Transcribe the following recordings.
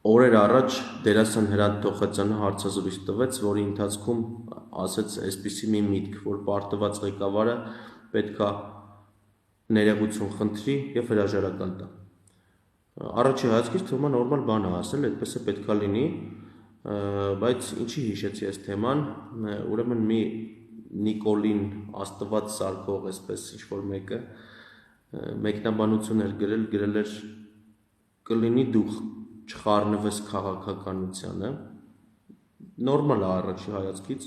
օրեր առաջ դերասան Հրանտ Թոխածյանը հարցազրույց տվեց, որի ընթացքում ասեց այսպիսի մի միտք, որ պարտված ղեկավարը պետքա ներողություն խնդրի եւ հրաժարական տա։ Առաջի հայացքից թվում է նորմալ բան է ասել, այդպես է պետքա լինի, բայց ինչի հիշեցի այս թեման, ուրեմն մի Նիկոլին Աստված սարքող այսպես ինչ-որ մեկը մեկնաբանություն էր գրել էր կլինի դու չխառնվես քաղաքականությանը, նորմալ է առաջի հայացքից,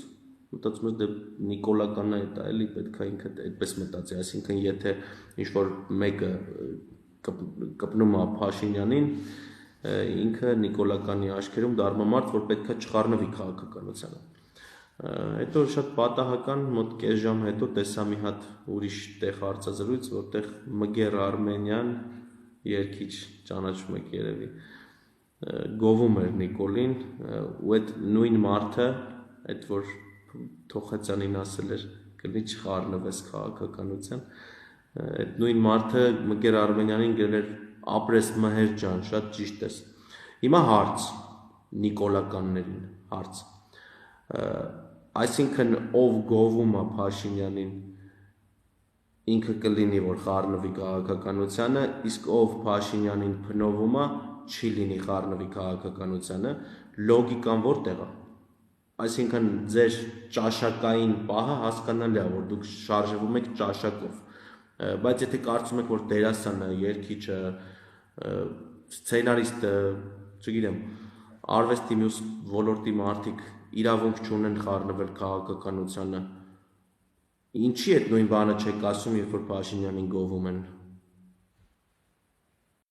մտածում ես դե նիկոլականն է դա էլի պետք է ինքը այդպես մտածի, այսինքն եթե ինչ-որ մեկը կպնում է Փաշինյանին, ինքը նիկոլականի աչքերում դառնամարդ, որ պետք է չխառնվի քաղաքականությանը։ Հետո շատ պատահական մոտ կես ժամ հետո տեսա մի հատ ուրիշ տեղ հարցազրույց, որտեղ Մգեր Արմենյան երգիչ ճանաչում եք երևի գովում էր Նիկոլին ու այդ նույն մարդը, այդ որ Թոխածյանին ասել էր կլինի չխառնվես քաղաքականության, այդ նույն մարդը Մգեր Արմենյանին գրել էր ապրես Մհեր ջան, շատ ճիշտ ես։ Հիմա հարց նիկոլականներին հարց։ Այսինքն ով գովում է Փաշինյանին ինքը կլինի որ խառնվի քաղաքականությանը, իսկ ով Փաշինյանին փնովում է չի լինի խառնվի քաղաքականությանը, լոգիկան որտեղ է։ Այսինքն ձեր ճաշակային պահը հասկանալի է, որ դուք շարժվում եք ճաշակով, բայց եթե կարծում եք, որ դերասանը, երգիչը, սցենարիստը, չգիտեմ, արվեստի մյուս ոլորտի մարդիկ իրավունք չունեն խառնվել քաղաքականությանը, ինչի այդ նույն բանը չեք ասում, երբ որ Փաշինյանին գովում են։